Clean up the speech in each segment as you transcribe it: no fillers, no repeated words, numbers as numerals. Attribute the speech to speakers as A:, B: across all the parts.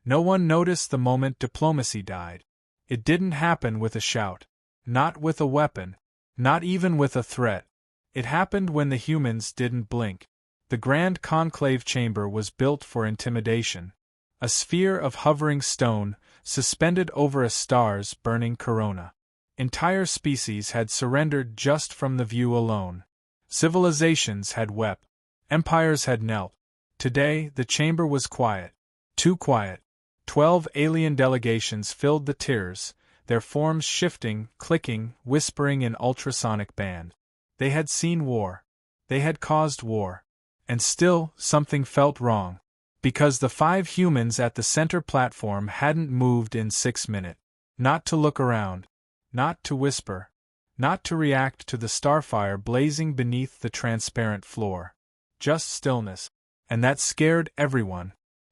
A: No one noticed the moment diplomacy died. It didn't happen with a shout. Not with a weapon. Not even with a threat. It happened when the humans didn't blink. The Grand Conclave Chamber was built for intimidation. A sphere of hovering stone, suspended over a star's burning corona. Entire species had surrendered just from the view alone. Civilizations had wept. Empires had knelt. Today, the chamber was quiet. Too quiet. 12 alien delegations filled the tiers, their forms shifting, clicking, whispering in ultrasonic band. They had seen war. They had caused war. And still, something felt wrong. Because the 5 humans at the center platform hadn't moved in 6 minutes. Not to look around. Not to whisper. Not to react to the starfire blazing beneath the transparent floor. Just stillness. And that scared everyone.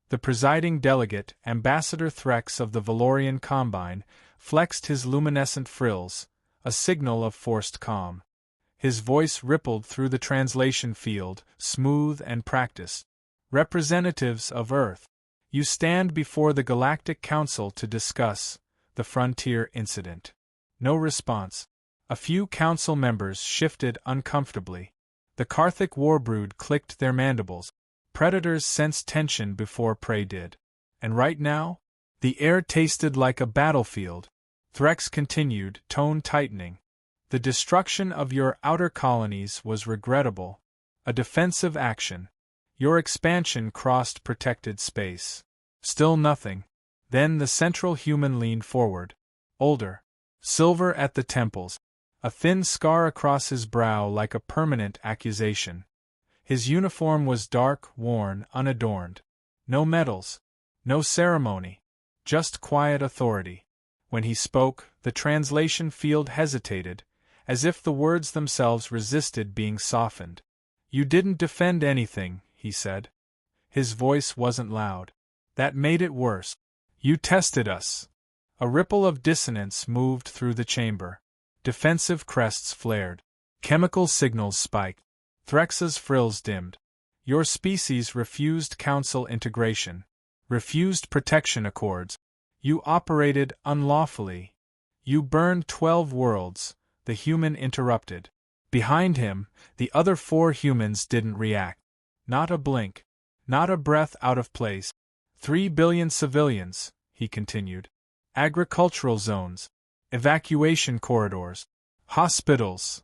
A: The presiding delegate, Ambassador Threx of the Valorian Combine, flexed his luminescent frills, a signal of forced calm. His voice rippled through the translation field, smooth and practiced. Representatives of Earth, you stand before the Galactic Council to discuss the Frontier Incident. No response. A few council members shifted uncomfortably. The Karthic warbrood clicked their mandibles. Predators sensed tension before prey did. And right now, the air tasted like a battlefield. Threx continued, tone tightening. The destruction of your outer colonies was regrettable. A defensive action. Your expansion crossed protected space. Still nothing. Then the central human leaned forward. Older. Silver at the temples. A thin scar across his brow like a permanent accusation. His uniform was dark, worn, unadorned. No medals. No ceremony. Just quiet authority. When he spoke, the translation field hesitated, as if the words themselves resisted being softened. You didn't defend anything, he said. His voice wasn't loud. That made it worse. You tested us. A ripple of dissonance moved through the chamber. Defensive crests flared. Chemical signals spiked. Threx's frills dimmed. Your species refused council integration. Refused protection accords. You operated unlawfully. You burned 12 worlds, the human interrupted. Behind him, the other 4 humans didn't react. Not a blink. Not a breath out of place. 3 billion civilians, he continued. Agricultural zones. Evacuation corridors. Hospitals.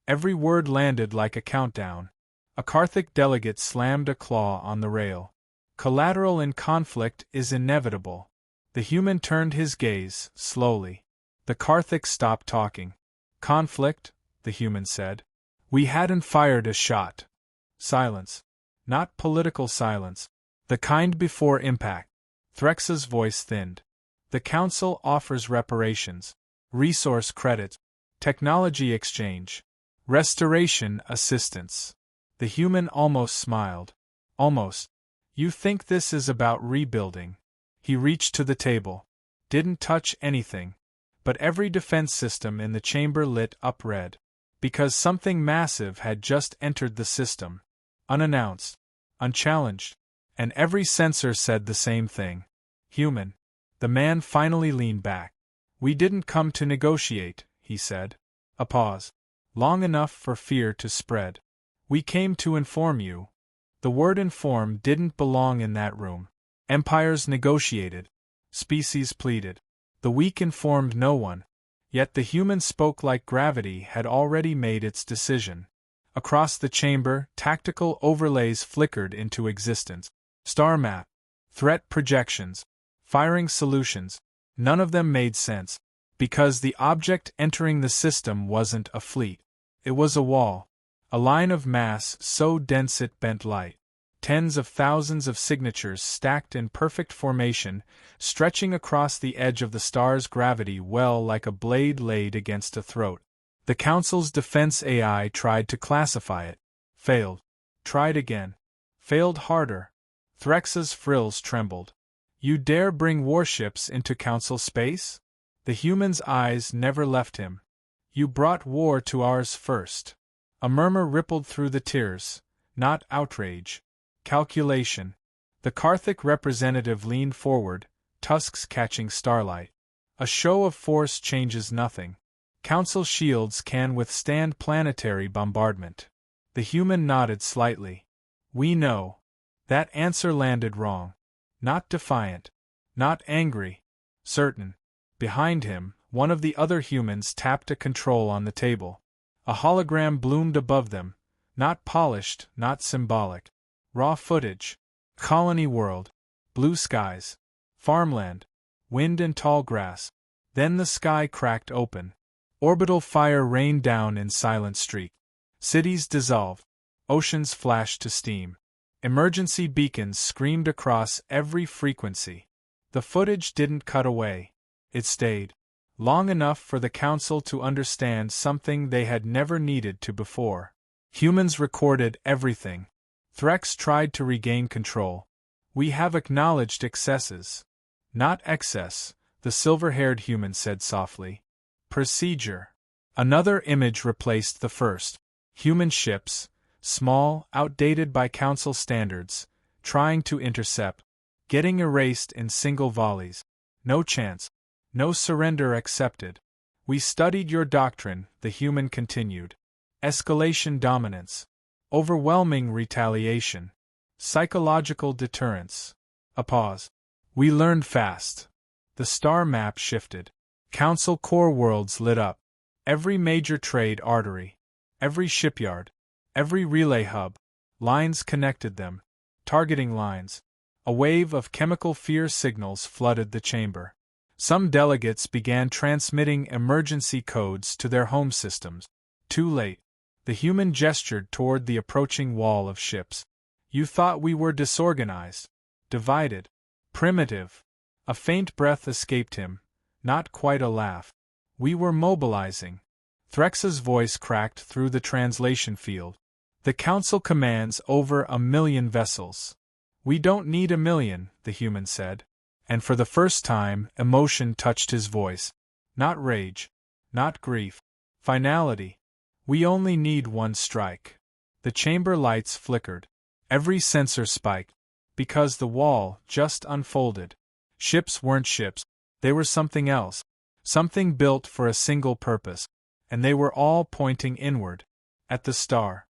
A: Every word landed like a countdown. A Karthic delegate slammed a claw on the rail. Collateral in conflict is inevitable. The human turned his gaze, slowly. The Karthic stopped talking. Conflict, the human said. We hadn't fired a shot. Silence. Not political silence. The kind before impact. Threx's voice thinned. The Council offers reparations. Resource credits. Technology exchange. Restoration assistance. The human almost smiled. Almost. You think this is about rebuilding? He reached to the table. Didn't touch anything. But every defense system in the chamber lit up red. Because something massive had just entered the system. Unannounced. Unchallenged. And every sensor said the same thing. Human. The man finally leaned back. We didn't come to negotiate, he said. A pause. Long enough for fear to spread. We came to inform you. The word inform didn't belong in that room. Empires negotiated. Species pleaded. The weak informed no one. Yet the human spoke like gravity had already made its decision. Across the chamber, tactical overlays flickered into existence. Star map. Threat projections. Firing solutions. None of them made sense. Because the object entering the system wasn't a fleet. It was a wall. A line of mass so dense it bent light. Tens of thousands of signatures stacked in perfect formation, stretching across the edge of the star's gravity well like a blade laid against a throat. The Council's defense AI tried to classify it. Failed. Tried again. Failed harder. Threx's frills trembled. You dare bring warships into Council space? The human's eyes never left him. You brought war to ours first. A murmur rippled through the tiers. Not outrage. Calculation. The Karthic representative leaned forward, tusks catching starlight. A show of force changes nothing. Council shields can withstand planetary bombardment. The human nodded slightly. We know. That answer landed wrong. Not defiant. Not angry. Certain. Behind him, one of the other humans tapped a control on the table. A hologram bloomed above them. Not polished, not symbolic. Raw footage. Colony world. Blue skies. Farmland. Wind and tall grass. Then the sky cracked open. Orbital fire rained down in silent streak. Cities dissolved. Oceans flashed to steam. Emergency beacons screamed across every frequency. The footage didn't cut away. It stayed. Long enough for the Council to understand something they had never needed to before. Humans recorded everything. Threx tried to regain control. We have acknowledged excesses. Not excess, the silver-haired human said softly. Procedure. Another image replaced the first. Human ships, small, outdated by Council standards, trying to intercept, getting erased in single volleys. No chance. No surrender accepted. We studied your doctrine, the human continued. Escalation dominance. Overwhelming retaliation. Psychological deterrence. A pause. We learned fast. The star map shifted. Council core worlds lit up. Every major trade artery. Every shipyard. Every relay hub. Lines connected them. Targeting lines. A wave of chemical fear signals flooded the chamber. Some delegates began transmitting emergency codes to their home systems. Too late. The human gestured toward the approaching wall of ships. You thought we were disorganized, divided, primitive. A faint breath escaped him, not quite a laugh. We were mobilizing. Threx's voice cracked through the translation field. The Council commands over 1 million vessels. We don't need 1 million, the human said. And for the first time, emotion touched his voice. Not rage. Not grief. Finality. We only need one strike. The chamber lights flickered. Every sensor spiked. Because the wall just unfolded. Ships weren't ships. They were something else. Something built for a single purpose. And they were all pointing inward. At the star.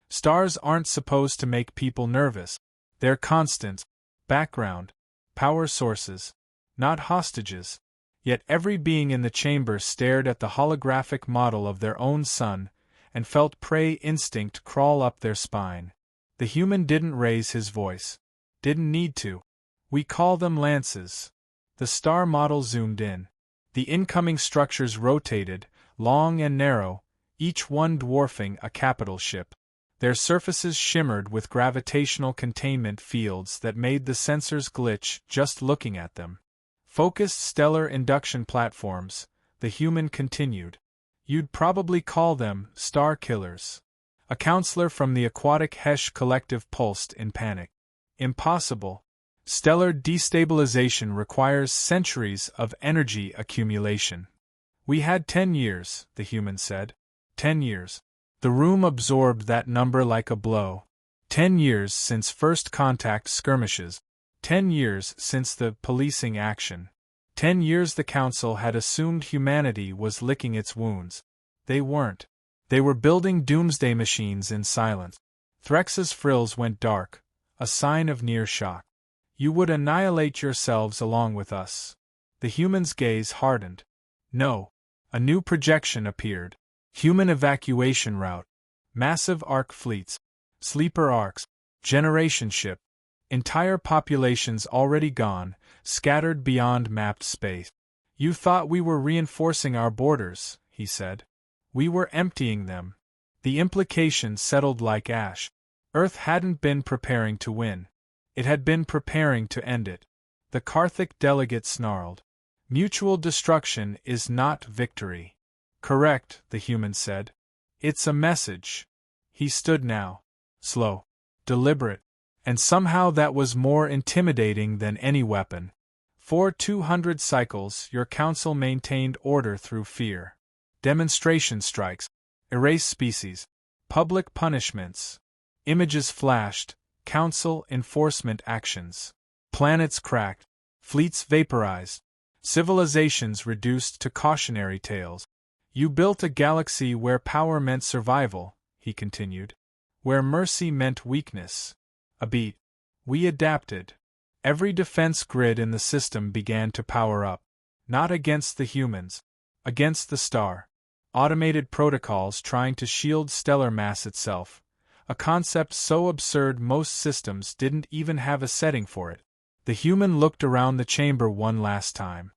A: Stars aren't supposed to make people nervous. They're constant. Background. Power sources. Not hostages. Yet every being in the chamber stared at the holographic model of their own sun, and felt prey instinct crawl up their spine. The human didn't raise his voice. Didn't need to. We call them lances. The star model zoomed in. The incoming structures rotated, long and narrow, each one dwarfing a capital ship. Their surfaces shimmered with gravitational containment fields that made the sensors glitch just looking at them. Focused stellar induction platforms, the human continued. You'd probably call them star killers. A counselor from the aquatic Hesh collective pulsed in panic. Impossible. Stellar destabilization requires centuries of energy accumulation. We had 10 years, the human said. 10 years. The room absorbed that number like a blow. 10 years since first contact skirmishes. 10 years since the policing action. 10 years the Council had assumed humanity was licking its wounds. They weren't. They were building doomsday machines in silence. Threx's frills went dark, a sign of near shock. You would annihilate yourselves along with us. The human's gaze hardened. No. A new projection appeared. Human evacuation route. Massive arc fleets. Sleeper arcs. Generation ship. Entire populations already gone, scattered beyond mapped space. You thought we were reinforcing our borders, he said. We were emptying them. The implication settled like ash. Earth hadn't been preparing to win. It had been preparing to end it. The Karthic delegate snarled. Mutual destruction is not victory. Correct, the human said. It's a message. He stood now. Slow. Deliberate. And somehow that was more intimidating than any weapon. For 200 cycles, your council maintained order through fear. Demonstration strikes. Erase species. Public punishments. Images flashed. Council enforcement actions. Planets cracked. Fleets vaporized. Civilizations reduced to cautionary tales. You built a galaxy where power meant survival, he continued. Where mercy meant weakness. A beat. We adapted. Every defense grid in the system began to power up. Not against the humans. Against the star. Automated protocols trying to shield stellar mass itself. A concept so absurd most systems didn't even have a setting for it. The human looked around the chamber one last time.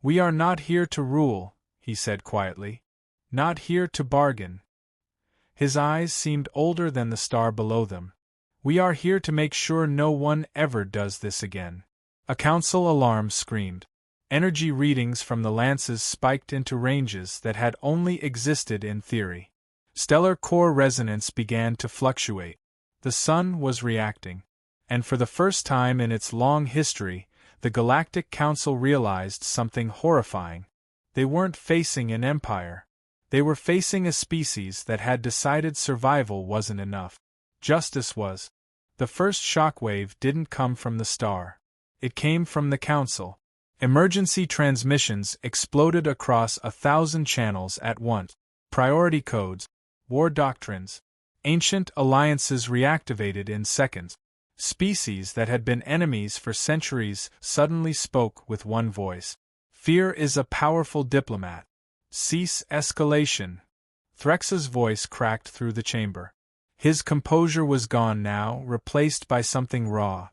A: We are not here to rule, he said quietly. Not here to bargain. His eyes seemed older than the star below them. We are here to make sure no one ever does this again. A council alarm screamed. Energy readings from the lances spiked into ranges that had only existed in theory. Stellar core resonance began to fluctuate. The sun was reacting. And for the first time in its long history, the Galactic Council realized something horrifying. They weren't facing an empire. They were facing a species that had decided survival wasn't enough. Justice was. The first shockwave didn't come from the star. It came from the Council. Emergency transmissions exploded across 1,000 channels at once. Priority codes, war doctrines, ancient alliances reactivated in seconds. Species that had been enemies for centuries suddenly spoke with one voice. Fear is a powerful diplomat. Cease escalation. Threx's voice cracked through the chamber. His composure was gone now, replaced by something raw.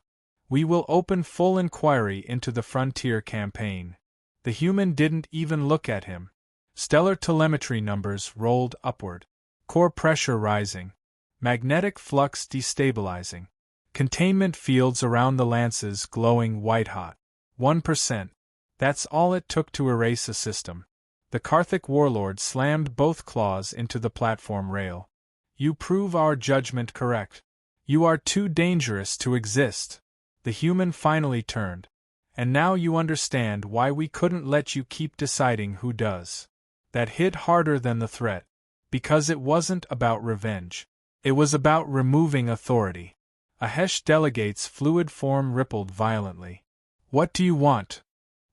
A: We will open full inquiry into the frontier campaign. The human didn't even look at him. Stellar telemetry numbers rolled upward. Core pressure rising. Magnetic flux destabilizing. Containment fields around the lances glowing white-hot. 1%. That's all it took to erase a system. The Karthic warlord slammed both claws into the platform rail. You prove our judgment correct. You are too dangerous to exist. The human finally turned. And now you understand why we couldn't let you keep deciding who does. That hit harder than the threat. Because it wasn't about revenge. It was about removing authority. A Hesh delegate's fluid form rippled violently. What do you want?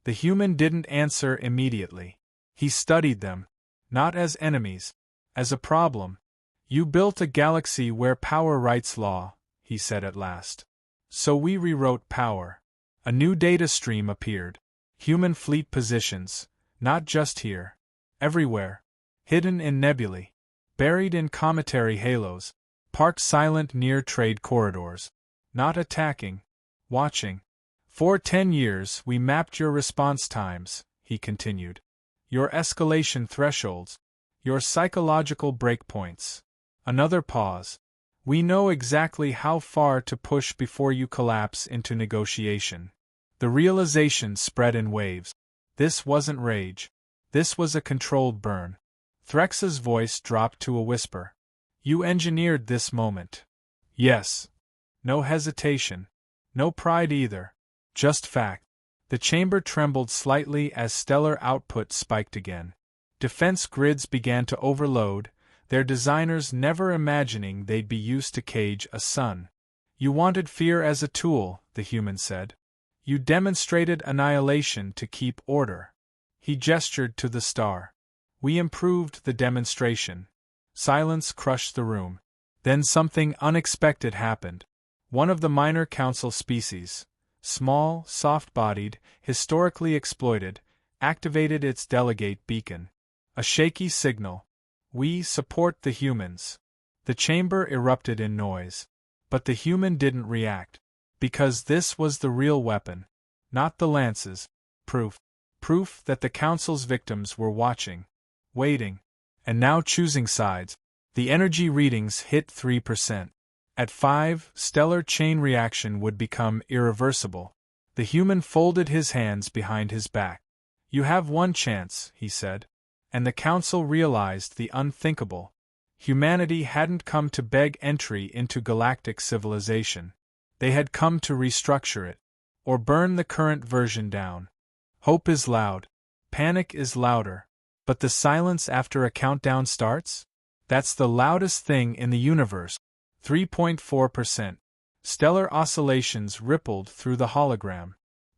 A: The human didn't answer immediately. He studied them. Not as enemies. As a problem. You built a galaxy where power writes law, he said at last. So we rewrote power. A new data stream appeared. Human fleet positions. Not just here. Everywhere. Hidden in nebulae. Buried in cometary halos. Parked silent near trade corridors. Not attacking. Watching. For 10 years we mapped your response times, he continued. Your escalation thresholds. Your psychological breakpoints. Another pause. We know exactly how far to push before you collapse into negotiation. The realization spread in waves. This wasn't rage. This was a controlled burn. Threx's voice dropped to a whisper. You engineered this moment. Yes. No hesitation. No pride either. Just fact. The chamber trembled slightly as stellar output spiked again. Defense grids began to overload, their designers never imagining they'd be used to cage a sun. You wanted fear as a tool, the human said. You demonstrated annihilation to keep order. He gestured to the star. We improved the demonstration. Silence crushed the room. Then something unexpected happened. One of the minor council species, small, soft-bodied, historically exploited, activated its delegate beacon. A shaky signal. We support the humans. The chamber erupted in noise. But the human didn't react. Because this was the real weapon. Not the lances. Proof. Proof that the council's victims were watching. Waiting. And now choosing sides. The energy readings hit 3%. At 5, stellar chain reaction would become irreversible. The human folded his hands behind his back. You have one chance, he said. And the council realized the unthinkable. Humanity hadn't come to beg entry into galactic civilization. They had come to restructure it. Or burn the current version down. Hope is loud. Panic is louder. But the silence after a countdown starts? That's the loudest thing in the universe. 3.4%. Stellar oscillations rippled through the hologram.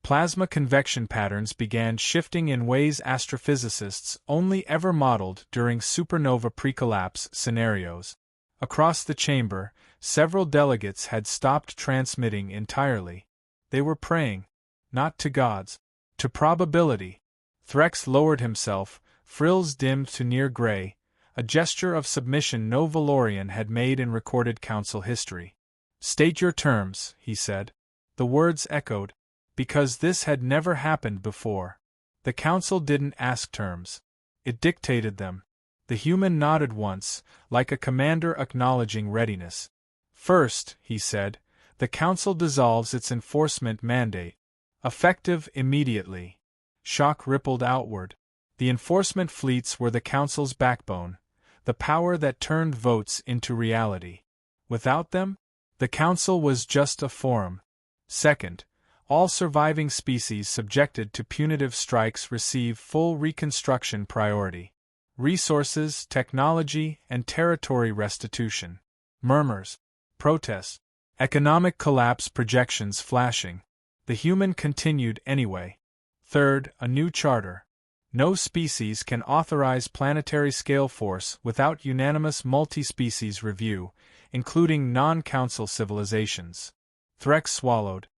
A: Plasma convection patterns began shifting in ways astrophysicists only ever modeled during supernova pre-collapse scenarios. Across the chamber, several delegates had stopped transmitting entirely. They were praying, not to gods, to probability. Threx lowered himself, frills dimmed to near gray, a gesture of submission no Valorian had made in recorded council history. "State your terms," he said. The words echoed, because this had never happened before. The council didn't ask terms. It dictated them. The human nodded once, like a commander acknowledging readiness. "First," he said, "the council dissolves its enforcement mandate. Effective immediately." Shock rippled outward. The enforcement fleets were the council's backbone, the power that turned votes into reality. Without them, the council was just a forum. Second, all surviving species subjected to punitive strikes receive full reconstruction priority. Resources, technology, and territory restitution. Murmurs. Protests. Economic collapse projections flashing. The human continued anyway. Third, a new charter. No species can authorize planetary scale force without unanimous multi-species review, including non-council civilizations. Threx swallowed.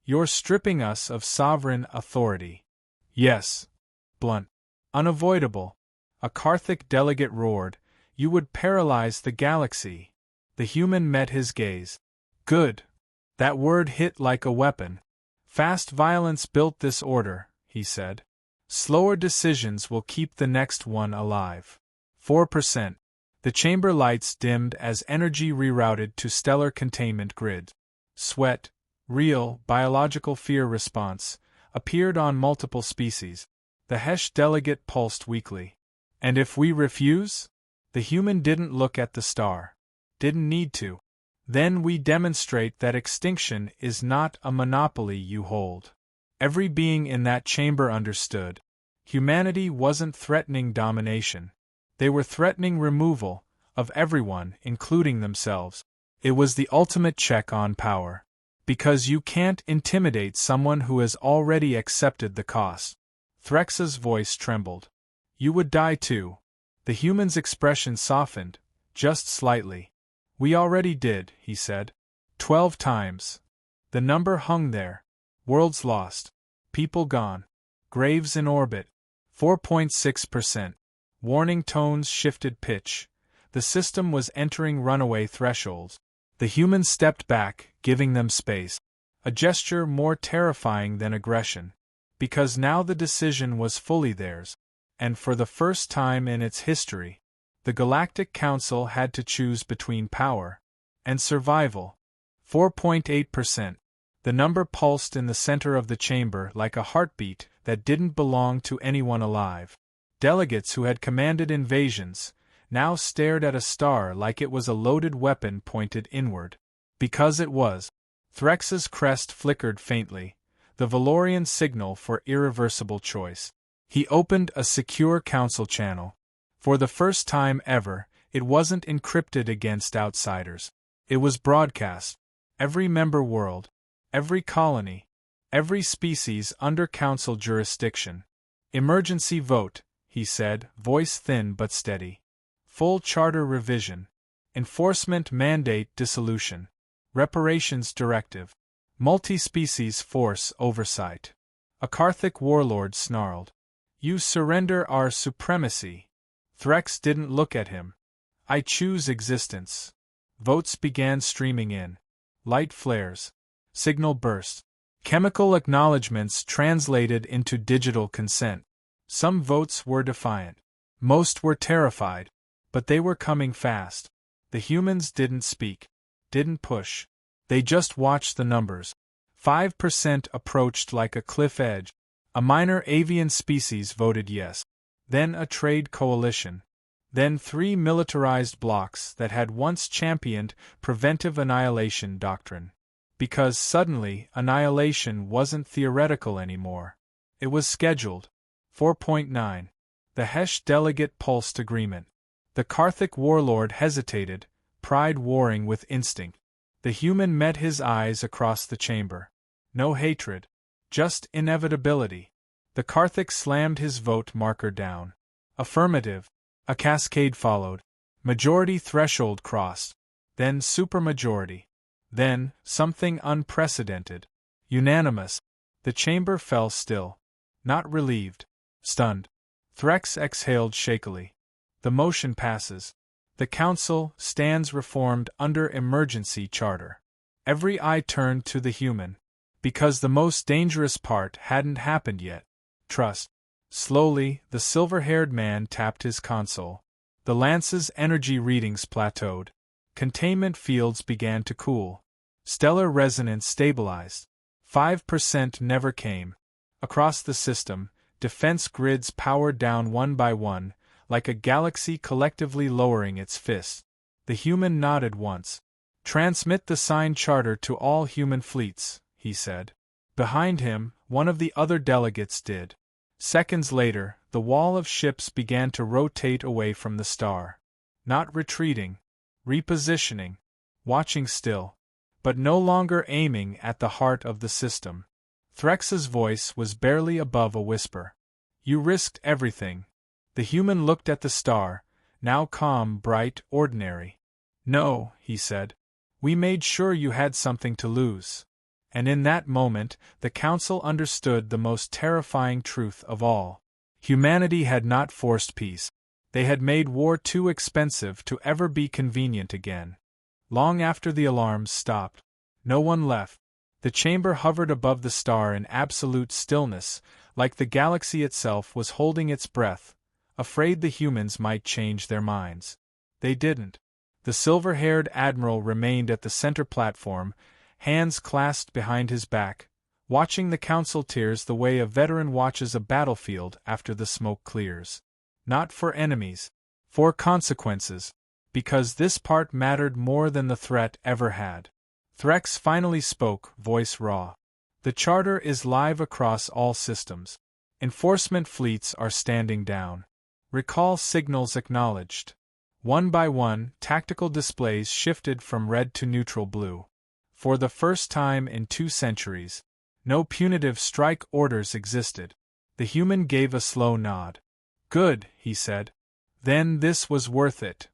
A: "You're stripping us of sovereign authority." "Yes." Blunt. "Unavoidable." A Karthic delegate roared. "You would paralyze the galaxy." The human met his gaze. "Good." That word hit like a weapon. "Fast violence built this order," he said. "Slower decisions will keep the next one alive." 4%. The chamber lights dimmed as energy rerouted to stellar containment grid. Sweat, real, biological fear response, appeared on multiple species. The Hesh delegate pulsed weakly. "And if we refuse?" The human didn't look at the star. Didn't need to. "Then we demonstrate that extinction is not a monopoly you hold." Every being in that chamber understood. Humanity wasn't threatening domination. They were threatening removal, of everyone, including themselves. It was the ultimate check on power. Because you can't intimidate someone who has already accepted the cost. Threx's voice trembled. "You would die too." The human's expression softened, just slightly. "We already did," he said. 12 times. The number hung there. Worlds lost. People gone. Graves in orbit. 4.6%. Warning tones shifted pitch. The system was entering runaway thresholds. The humans stepped back, giving them space. A gesture more terrifying than aggression. Because now the decision was fully theirs. And for the first time in its history, the Galactic Council had to choose between power and survival. 4.8%. The number pulsed in the center of the chamber like a heartbeat that didn't belong to anyone alive. Delegates who had commanded invasions now stared at a star like it was a loaded weapon pointed inward. Because it was. Threx's crest flickered faintly, the Valorian signal for irreversible choice. He opened a secure council channel. For the first time ever, it wasn't encrypted against outsiders. It was broadcast. Every member world, every colony, every species under council jurisdiction. "Emergency vote," he said, voice thin but steady. "Full charter revision. Enforcement mandate dissolution. Reparations directive. Multi-species force oversight." A Karthic warlord snarled. "You surrender our supremacy." Threx didn't look at him. "I choose existence." Votes began streaming in. Light flares. Signal burst. Chemical acknowledgments translated into digital consent. Some votes were defiant. Most were terrified. But they were coming fast. The humans didn't speak. Didn't push. They just watched the numbers. 5% approached like a cliff edge. A minor avian species voted yes. Then a trade coalition. Then 3 militarized blocs that had once championed preventive annihilation doctrine. Because suddenly, annihilation wasn't theoretical anymore. It was scheduled. 4.9. The Hesh delegate pulsed agreement. The Karthic warlord hesitated, pride warring with instinct. The human met his eyes across the chamber. No hatred. Just inevitability. The Karthik slammed his vote marker down. Affirmative. A cascade followed. Majority threshold crossed. Then supermajority. Then, something unprecedented. Unanimous. The chamber fell still. Not relieved. Stunned. Threx exhaled shakily. The motion passes. The council stands reformed under emergency charter. Every eye turned to the human. Because the most dangerous part hadn't happened yet. Trust. Slowly, the silver-haired man tapped his console. The lance's energy readings plateaued. Containment fields began to cool. Stellar resonance stabilized. 5% never came. Across the system, defense grids powered down one by one, like a galaxy collectively lowering its fists. The human nodded once. "Transmit the signed charter to all human fleets," he said. Behind him, one of the other delegates did. Seconds later, the wall of ships began to rotate away from the star. Not retreating. Repositioning. Watching still. But no longer aiming at the heart of the system. Threx's voice was barely above a whisper. "You risked everything." The human looked at the star, now calm, bright, ordinary. "No," he said. "We made sure you had something to lose." And in that moment, the Council understood the most terrifying truth of all. Humanity had not forced peace. They had made war too expensive to ever be convenient again. Long after the alarms stopped, no one left. The chamber hovered above the star in absolute stillness, like the galaxy itself was holding its breath, afraid the humans might change their minds. They didn't. The silver-haired admiral remained at the center platform, hands clasped behind his back, watching the council tears the way a veteran watches a battlefield after the smoke clears. Not for enemies. For consequences. Because this part mattered more than the threat ever had. Threx finally spoke, voice raw. "The charter is live across all systems. Enforcement fleets are standing down. Recall signals acknowledged." One by one, tactical displays shifted from red to neutral blue. For the first time in 2 centuries, no punitive strike orders existed. The human gave a slow nod. "Good," he said. "Then this was worth it."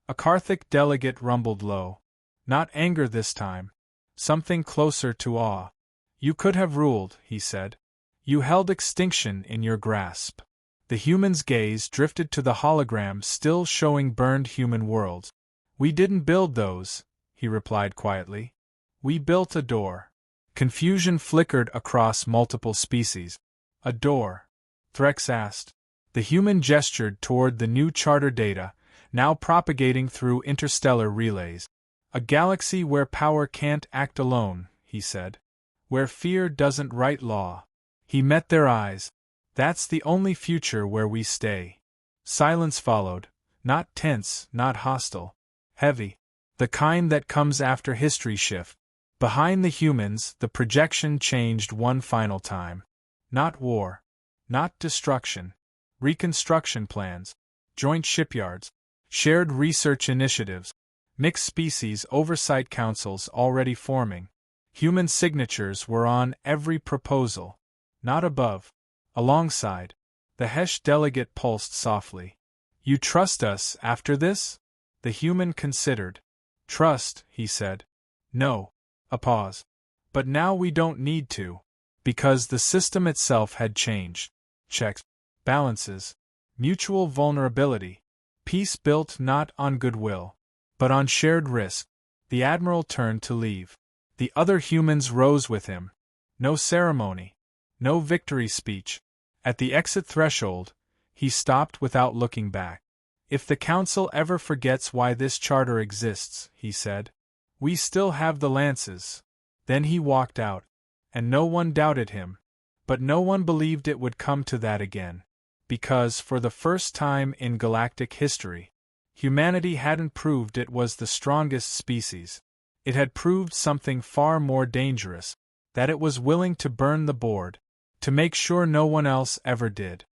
A: A Karthik delegate rumbled low. Not anger this time. Something closer to awe. "You could have ruled," he said. "You held extinction in your grasp." The human's gaze drifted to the hologram still showing burned human worlds. "We didn't build those," he replied quietly. "We built a door." Confusion flickered across multiple species. "A door?" Threx asked. The human gestured toward the new charter data, now propagating through interstellar relays. "A galaxy where power can't act alone," he said. "Where fear doesn't write law." He met their eyes. "That's the only future where we stay." Silence followed, not tense, not hostile. Heavy. The kind that comes after history shift. Behind the humans, the projection changed one final time. Not war. Not destruction. Reconstruction plans. Joint shipyards. Shared research initiatives. Mixed species oversight councils already forming. Human signatures were on every proposal. Not above. Alongside. The Hesh delegate pulsed softly. "You trust us after this?" The human considered. "Trust," he said. "No." A pause. "But now we don't need to." Because the system itself had changed. Checks. Balances. Mutual vulnerability. Peace built not on goodwill, but on shared risk. The admiral turned to leave. The other humans rose with him. No ceremony. No victory speech. At the exit threshold, he stopped without looking back. "If the council ever forgets why this charter exists," he said, "we still have the lances." Then he walked out. And no one doubted him. But no one believed it would come to that again. Because, for the first time in galactic history, humanity hadn't proved it was the strongest species. It had proved something far more dangerous, that it was willing to burn the board, to make sure no one else ever did.